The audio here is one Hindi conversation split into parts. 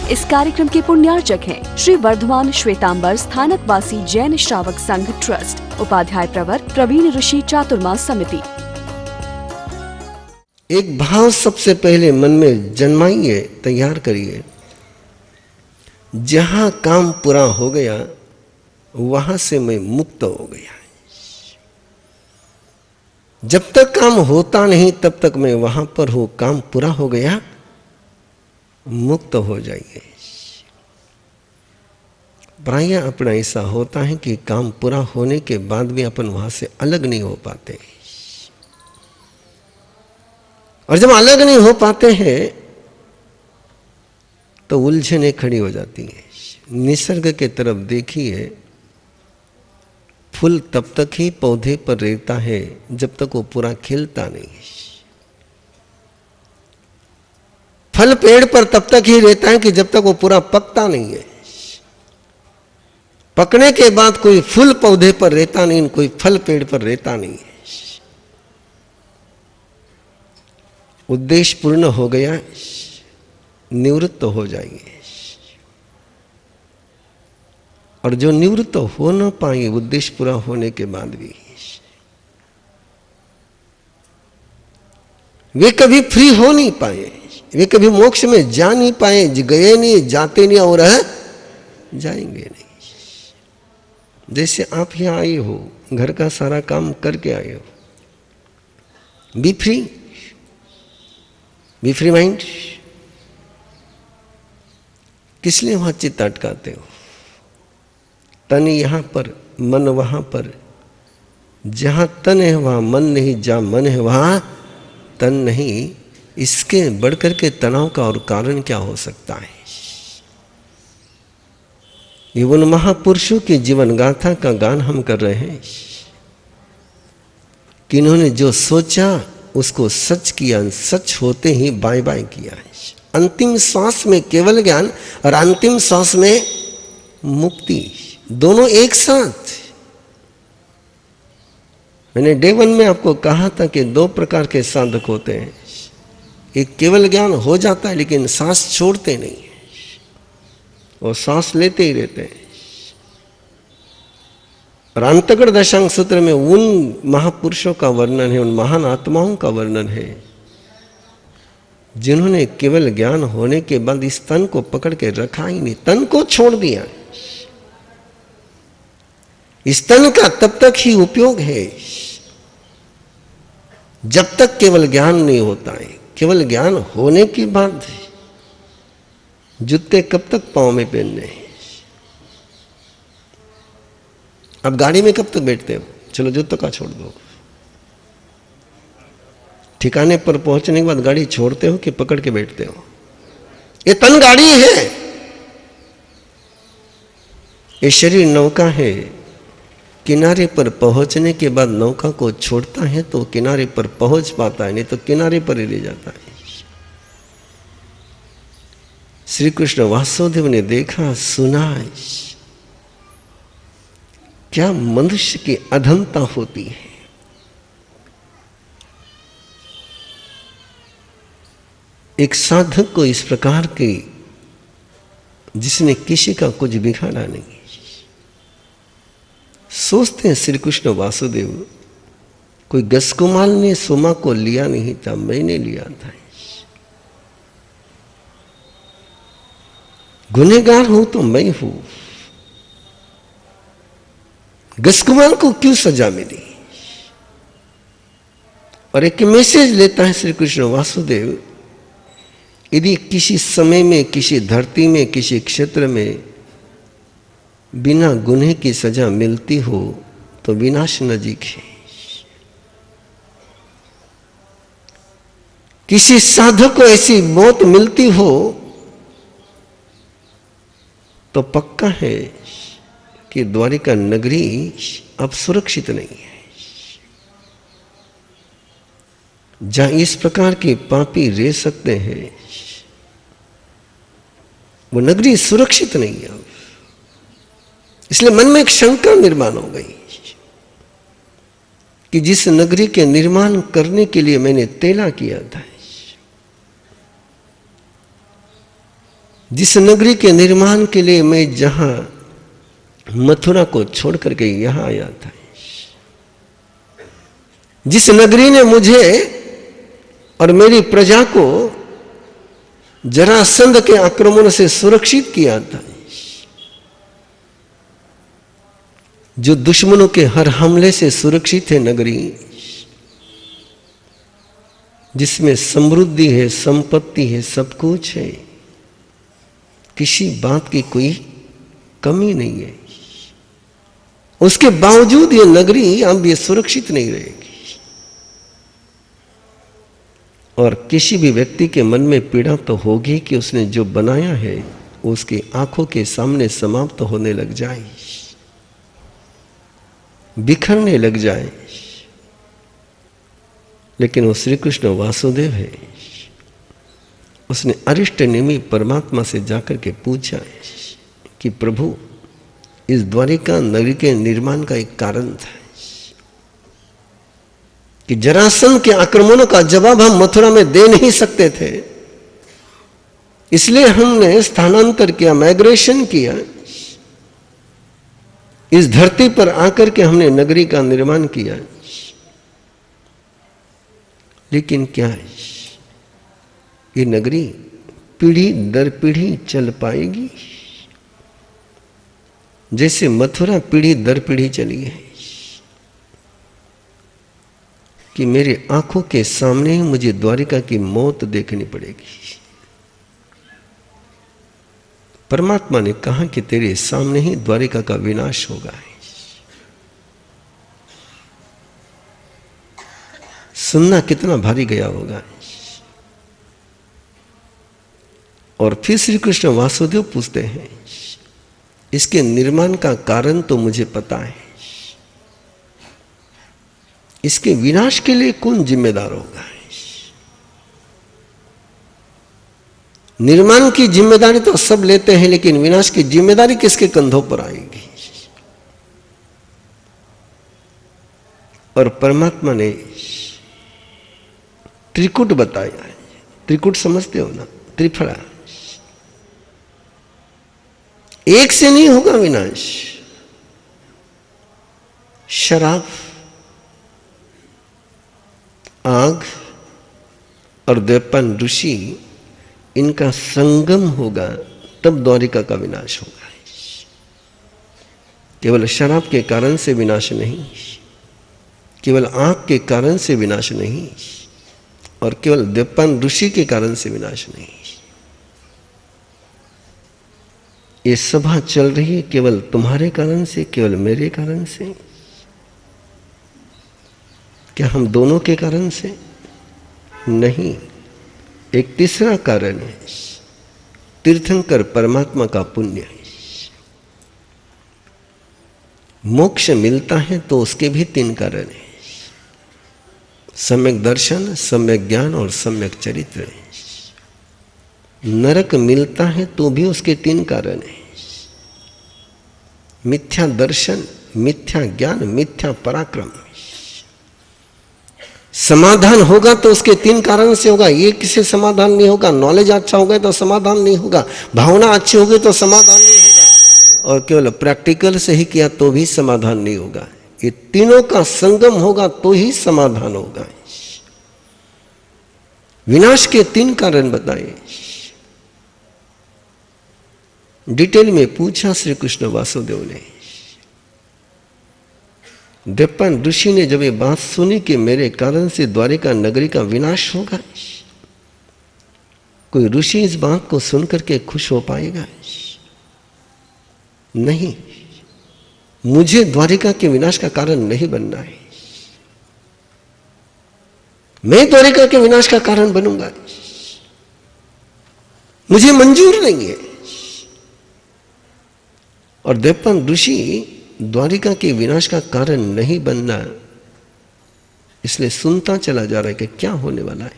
इस कार्यक्रम के पुण्यार्चक हैं श्री वर्धमान श्वेतांबर स्थानकवासी जैन श्रावक संघ ट्रस्ट, उपाध्याय प्रवर प्रवीण ऋषि चातुर्मास समिति। एक भाव सबसे पहले मन में जन्माइए, तैयार करिए। जहां काम पूरा हो गया वहां से मैं मुक्त हो गया। जब तक काम होता नहीं तब तक मैं वहां पर हूं, काम पूरा हो गया मुक्त हो जाइए। प्राय अपना ऐसा होता है कि काम पूरा होने के बाद भी अपन वहां से अलग नहीं हो पाते, और जब अलग नहीं हो पाते हैं तो उलझने खड़ी हो जाती हैं। निसर्ग के तरफ देखिए, फूल तब तक ही पौधे पर रहता है जब तक वो पूरा खिलता नहीं। फल पेड़ पर तब तक ही रहता है कि जब तक वो पूरा पकता नहीं है। पकने के बाद कोई फूल पौधे पर रहता नहीं, कोई फल पेड़ पर रहता नहीं है। उद्देश्य पूर्ण हो गया, निवृत्त हो जाएंगे। और जो निवृत्त हो न पाए उद्देश्य पूरा होने के बाद भी, वे कभी फ्री हो नहीं पाए, वे कभी मोक्ष में जा नहीं पाए, गए नहीं, जाते नहीं और जाएंगे नहीं। जैसे आप यहां आए हो, घर का सारा काम करके आए हो, बी फ्री माइंड। किस लिए वहां चित्त अटकाते हो? तन यहां पर, मन वहां पर। जहां तन है वहां मन नहीं, जहां मन है वहां तन नहीं। इसके बढ़कर के तनाव का और कारण क्या हो सकता है? ये उन महापुरुषों की जीवन गाथा का गान हम कर रहे हैं कि इन्होंने जो सोचा उसको सच किया, सच होते ही बाय बाय किया है। अंतिम श्वास में केवल ज्ञान और अंतिम श्वास में मुक्ति, दोनों एक साथ। मैंने डे 1 में आपको कहा था कि 2 प्रकार के साधक होते हैं। एक केवल ज्ञान हो जाता है लेकिन सांस छोड़ते नहीं, और सांस लेते ही रहते हैं। और अंतगढ़ दशांग सूत्र में उन महापुरुषों का वर्णन है, उन महान आत्माओं का वर्णन है जिन्होंने केवल ज्ञान होने के बाद इस तन को पकड़ के रखा ही नहीं, तन को छोड़ दिया। इस तन का तब तक ही उपयोग है जब तक केवल ज्ञान नहीं होता है। केवल ज्ञान होने के बाद जूते कब तक पांव में पहनने हैं? अब गाड़ी में कब तक बैठते हो? चलो जूतों का छोड़ दो। ठिकाने पर पहुंचने के बाद गाड़ी छोड़ते हो कि पकड़ के बैठते हो? ये तन गाड़ी है, ये शरीर नौका है। किनारे पर पहुंचने के बाद नौका को छोड़ता है तो किनारे पर पहुंच पाता है, नहीं तो किनारे पर ही रह जाता है। श्री कृष्ण वासुदेव ने देखा, सुना, क्या मनुष्य की अधमता होती है। एक साधक को इस प्रकार की, जिसने किसी का कुछ बिगाड़ा नहीं, सोचते हैं श्री कृष्ण वासुदेव, कोई गसकुमाल ने सोमा को लिया नहीं था, मैंने लिया था। गुनहगार हूं तो मैं हूं, गसकुमाल को क्यों सजा मिली? और एक मैसेज लेता है श्री कृष्ण वासुदेव, यदि किसी समय में, किसी धरती में, किसी क्षेत्र में बिना गुनाह की सजा मिलती हो तो विनाश नजीक है। किसी साधु को ऐसी मौत मिलती हो तो पक्का है कि द्वारिका नगरी अब सुरक्षित नहीं है। जहां इस प्रकार के पापी रह सकते हैं वो नगरी सुरक्षित नहीं है। इसलिए मन में एक शंका निर्माण हो गई कि जिस नगरी के निर्माण करने के लिए मैंने तेला किया था, जिस नगरी के निर्माण के लिए मैं जहां मथुरा को छोड़ करके यहां आया था, जिस नगरी ने मुझे और मेरी प्रजा को जरासंध के आक्रमण से सुरक्षित किया था, जो दुश्मनों के हर हमले से सुरक्षित है नगरी, जिसमें समृद्धि है, संपत्ति है, सब कुछ है, किसी बात की कोई कमी नहीं है, उसके बावजूद ये नगरी अब ये सुरक्षित नहीं रहेगी। और किसी भी व्यक्ति के मन में पीड़ा तो होगी कि उसने जो बनाया है उसकी आंखों के सामने समाप्त होने लग जाए, बिखरने लग जाए। लेकिन वो श्री कृष्ण वासुदेव है, उसने अरिष्ट नेमी परमात्मा से जाकर के पूछा कि प्रभु, इस द्वारिका नगरी के निर्माण का एक कारण था कि जरासंध के आक्रमणों का जवाब हम मथुरा में दे नहीं सकते थे, इसलिए हमने स्थानांतर किया, माइग्रेशन किया, इस धरती पर आकर के हमने नगरी का निर्माण किया। लेकिन क्या है, ये नगरी पीढ़ी दर पीढ़ी चल पाएगी? जैसे मथुरा पीढ़ी दर पीढ़ी चली है कि मेरे आंखों के सामने ही मुझे द्वारिका की मौत देखनी पड़ेगी। परमात्मा ने कहा कि तेरे सामने ही द्वारिका का विनाश होगा। सुनना कितना भारी गया होगा। और फिर श्री कृष्ण वासुदेव पूछते हैं, इसके निर्माण का कारण तो मुझे पता है, इसके विनाश के लिए कौन जिम्मेदार होगा? निर्माण की जिम्मेदारी तो सब लेते हैं, लेकिन विनाश की जिम्मेदारी किसके कंधों पर आएगी? और परमात्मा ने त्रिकुट बताया है। त्रिकुट समझते हो ना? त्रिफला। एक से नहीं होगा विनाश। शराब, आग और द्वैपायन ऋषि, इनका संगम होगा, तब द्वारिका का विनाश होगा। केवल शराब के कारण से विनाश नहीं, केवल आग के कारण से विनाश नहीं, और केवल द्वैपायन ऋषि के कारण से विनाश नहीं। ये सभा चल रही है केवल तुम्हारे कारण से, केवल मेरे कारण से? क्या हम दोनों के कारण से? नहीं, एक तीसरा कारण है, तीर्थंकर परमात्मा का पुण्य है। मोक्ष मिलता है तो उसके भी 3 कारण हैं, सम्यक दर्शन, सम्यक ज्ञान और सम्यक चरित्र। नरक मिलता है तो भी उसके 3 कारण हैं, मिथ्या दर्शन, मिथ्या ज्ञान, मिथ्या पराक्रम। समाधान होगा तो उसके 3 कारण से होगा, ये किसी समाधान नहीं होगा। नॉलेज अच्छा होगा तो समाधान नहीं होगा, भावना अच्छी होगी तो समाधान नहीं होगा, और केवल प्रैक्टिकल से ही किया तो भी समाधान नहीं होगा। ये तीनों का संगम होगा तो ही समाधान होगा। विनाश के 3 कारण बताए, डिटेल में पूछा श्री कृष्ण वासुदेव ने। द्वैपायन ऋषि ने जब ये बात सुनी कि मेरे कारण से द्वारिका नगरी का विनाश होगा, कोई ऋषि इस बात को सुनकर के खुश हो पाएगा? नहीं, मुझे द्वारिका के विनाश का कारण नहीं बनना है। मैं द्वारिका के विनाश का कारण बनूंगा, मुझे मंजूर नहीं है। और द्वैपायन ऋषि द्वारिका के विनाश का कारण नहीं बनना, इसलिए सुनता चला जा रहा है कि क्या होने वाला है।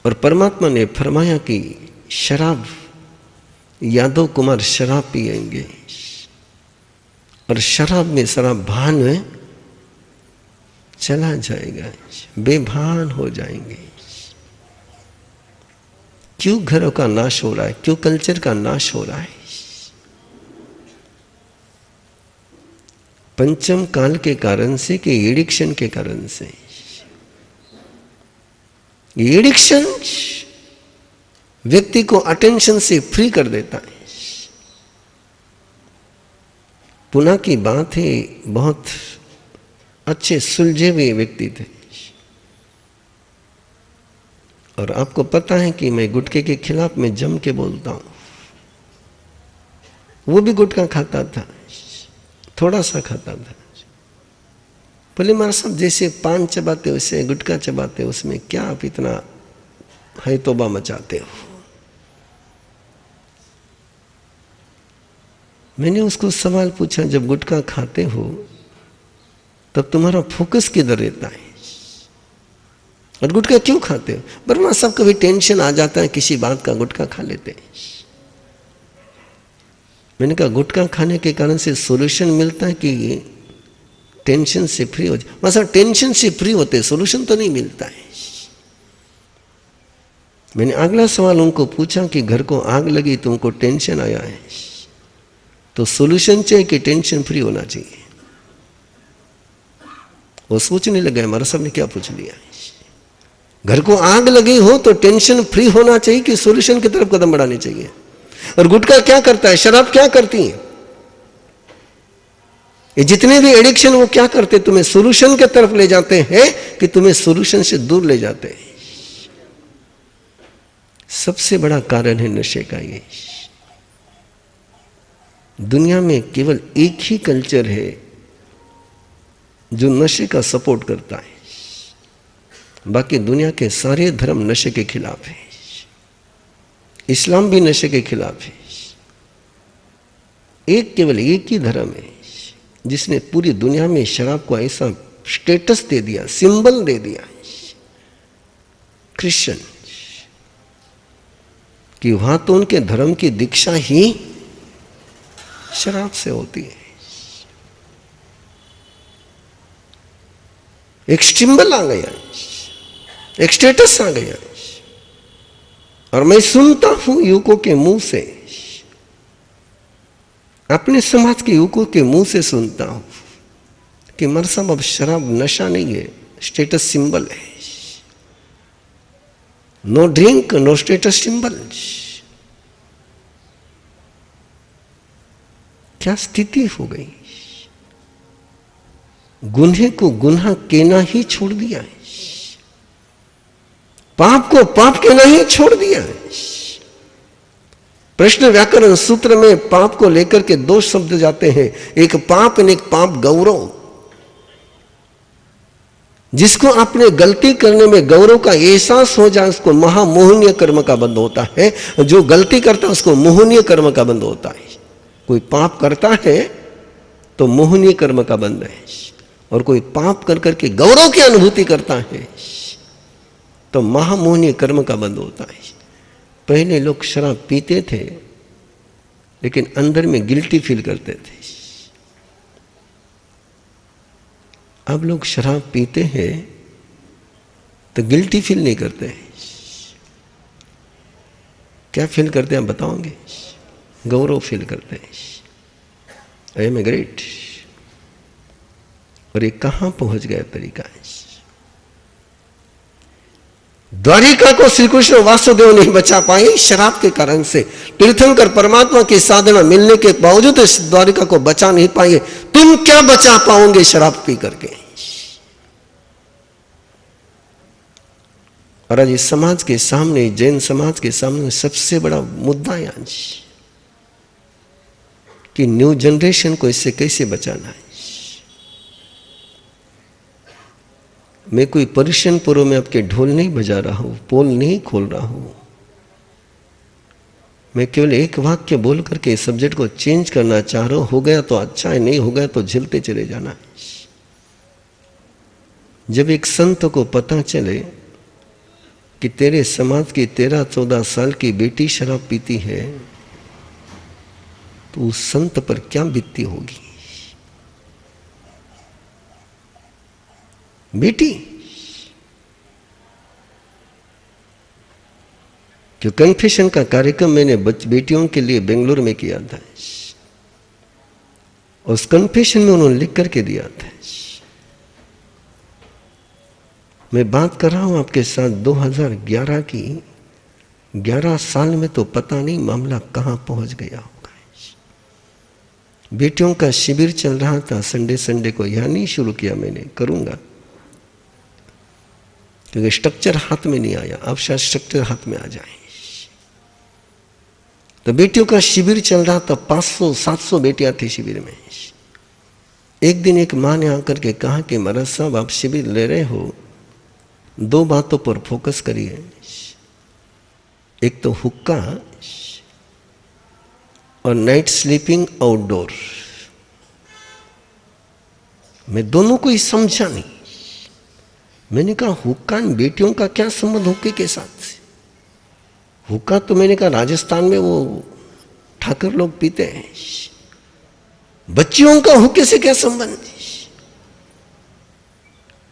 और परमात्मा ने फरमाया कि शराब, यादव कुमार शराब पिएंगे, और शराब में सारा भान चला जाएगा, बेभान हो जाएंगे। क्यों घरों का नाश हो रहा है, क्यों कल्चर का नाश हो रहा है? पंचम काल के कारण से कि एडिक्शन के कारण से? एडिक्शन व्यक्ति को अटेंशन से फ्री कर देता है। पुनः की बात है, बहुत अच्छे सुलझे हुए व्यक्ति थे, और आपको पता है कि मैं गुटखे के खिलाफ में जम के बोलता हूं। वो भी गुटखा खाता था, थोड़ा सा खाता था। बोले महाराज साहब, जैसे पान चबाते वैसे गुटखा चबाते, उसमें क्या आप इतना है तौबा मचाते हो? मैंने उसको सवाल पूछा, जब गुटखा खाते हो तब तुम्हारा फोकस किधर रहता है, और गुटखा क्यों खाते हो? बरमा सब कभी टेंशन आ जाता है किसी बात का, गुटखा खा लेते हैं। मैंने कहा गुटखा खाने के कारण से सॉल्यूशन मिलता है कि टेंशन से फ्री हो जाए? मतलब टेंशन से फ्री होते, सॉल्यूशन तो नहीं मिलता है। मैंने अगला सवाल उनको पूछा कि घर को आग लगी, तुमको टेंशन आया है, तो सॉल्यूशन चाहिए कि टेंशन फ्री होना चाहिए? वो सोचने लगा, हमारा सब ने क्या पूछ लिया, घर को आग लगी हो तो टेंशन फ्री होना चाहिए कि सॉल्यूशन की तरफ कदम बढ़ाने चाहिए? और गुटखा क्या करता है, शराब क्या करती है, ये जितने भी एडिक्शन वो क्या करते, तुम्हें सॉल्यूशन की तरफ ले जाते हैं कि तुम्हें सॉल्यूशन से दूर ले जाते हैं? सबसे बड़ा कारण है नशे का। ये दुनिया में केवल एक ही कल्चर है जो नशे का सपोर्ट करता है, बाकी दुनिया के सारे धर्म नशे के खिलाफ है। इस्लाम भी नशे के खिलाफ है। केवल एक ही धर्म है जिसने पूरी दुनिया में शराब को ऐसा स्टेटस दे दिया, सिंबल दे दिया, क्रिश्चियन, कि वहां तो उनके धर्म की दीक्षा ही शराब से होती है। एक सिंबल आ गया, एक स्टेटस आ गया। और मैं सुनता हूं युवकों के मुंह से, अपने समाज के युवकों के मुंह से सुनता हूं कि मरसम अब शराब नशा नहीं है, स्टेटस सिंबल है। No drink, no status symbol. क्या स्थिति हो गई? गुन्हे को गुनाह कहना ही छोड़ दिया है, पाप को पाप कहना ही छोड़ दिया है। प्रश्न व्याकरण सूत्र में पाप को लेकर के दो शब्द जाते हैं, एक पाप और एक पाप गौरव। जिसको अपने गलती करने में गौरव का एहसास हो जाए उसको महामोहनीय कर्म का बंध होता है, जो गलती करता है उसको मोहनीय कर्म का बंध होता है। कोई पाप करता है तो मोहनीय कर्म का बंध है, और कोई पाप कर करके गौरव की अनुभूति करता है तो महामोहनीय कर्म का बंध होता है। पहले लोग शराब पीते थे लेकिन अंदर में गिल्टी फील करते थे, अब लोग शराब पीते हैं तो गिल्टी फील नहीं करते। क्या फील करते हैं आप बताओगे? गौरव फील करते हैं, आई एम ए ग्रेट। और ये कहां पहुंच गया तरीका है? द्वारिका को श्री कृष्ण वासुदेव नहीं बचा पाए शराब के कारण से। तीर्थंकर परमात्मा की साधना मिलने के बावजूद इस द्वारिका को बचा नहीं पाए। तुम क्या बचा पाओगे शराब पी करके? और आज इस समाज के सामने, जैन समाज के सामने सबसे बड़ा मुद्दा है आज कि न्यू जनरेशन को इससे कैसे बचाना है। मैं कोई पर्शियन पुरों में आपके ढोल नहीं बजा रहा हूं, पोल नहीं खोल रहा हूं। मैं केवल एक वाक्य बोल करके इस सब्जेक्ट को चेंज करना चाह रहा हूं। हो गया तो अच्छा है, नहीं हो गया तो झेलते चले जाना है। जब एक संत को पता चले कि तेरे समाज की 13-14 साल की बेटी शराब पीती है तो उस संत पर क्या बीतती होगी? बेटी कि कन्फेशन का कार्यक्रम मैंने बेटियों के लिए बेंगलुरु में किया था। उस कन्फेशन में उन्होंने लिख करके दिया था। मैं बात कर रहा हूं आपके साथ 2011 की। 11 साल में तो पता नहीं मामला कहां पहुंच गया होगा। बेटियों का शिविर चल रहा था संडे को। यहां नहीं शुरू किया मैंने, करूंगा, क्योंकि स्ट्रक्चर हाथ में नहीं आया। अब शायद स्ट्रक्चर हाथ में आ जाए। तो बेटियों का शिविर चल रहा था। 500-700 बेटियां थी शिविर में। एक दिन एक मां ने आकर के कहा कि महाराज साहब, आप शिविर ले रहे हो, 2 बातों पर फोकस करिए। एक तो हुक्का और नाइट स्लीपिंग आउटडोर। मैं दोनों को ही समझा नहीं। मैंने कहा हुक्का बेटियों का क्या संबंध हुक्के के साथ? हुक्का तो मैंने कहा राजस्थान में वो ठाकर लोग पीते हैं। बच्चियों का हुक्के से क्या संबंध?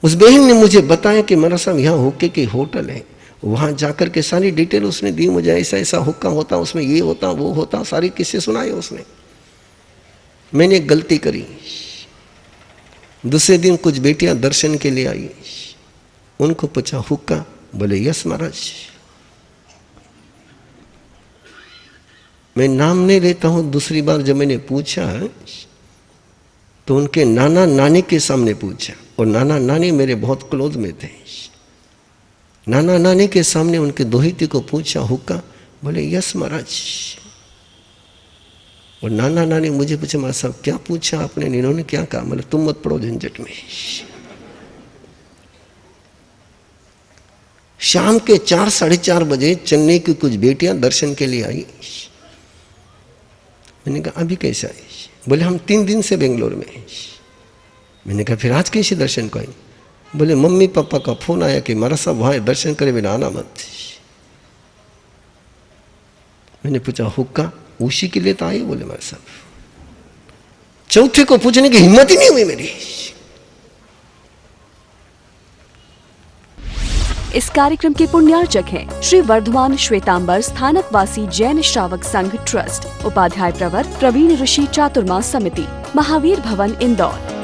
उस बहन ने मुझे बताया कि मेरा साहब यहाँ हुक्के की होटल है, वहां जाकर के सारी डिटेल उसने दी मुझे। ऐसा ऐसा हुक्का होता, उसमें ये होता वो होता, सारी किस्से सुनाए उसने। मैंने गलती करी। दूसरे दिन कुछ बेटियां दर्शन के लिए आई। उनको पूछा हुक्का? बोले यस महाराज। मैं नाम नहीं लेता हूं। दूसरी बार जब मैंने पूछा तो उनके नाना नानी के सामने पूछा, और नाना नानी मेरे बहुत क्लोज में थे। नाना नानी के सामने उनके दोहिती को पूछा हुक्का? बोले यस महाराज। और नाना नानी मुझे पूछे महाराज साहब क्या पूछा आपने? इन्होंने क्या कहा? बोले तुम मत पड़ो झंझट में। शाम के 4-4:30 बजे चेन्नई की कुछ बेटियां दर्शन के लिए आई। मैंने कहा अभी कैसे आई? बोले हम 3 दिन से बेंगलोर में हैं। मैंने कहा फिर आज कैसे दर्शन को आई? बोले मम्मी पापा का फोन आया कि महाराज साहब वहां दर्शन करे बिना आना मत। मैंने पूछा हुक्का? उसी के लिए तो आई। बोले महाराज साहब। चौथे को पूछने की हिम्मत ही नहीं हुई मेरी। इस कार्यक्रम के पुण्यार्चक हैं श्री वर्धमान श्वेतांबर स्थानकवासी जैन श्रावक संघ ट्रस्ट, उपाध्याय प्रवर प्रवीण ऋषि चातुर्मास समिति, महावीर भवन इंदौर।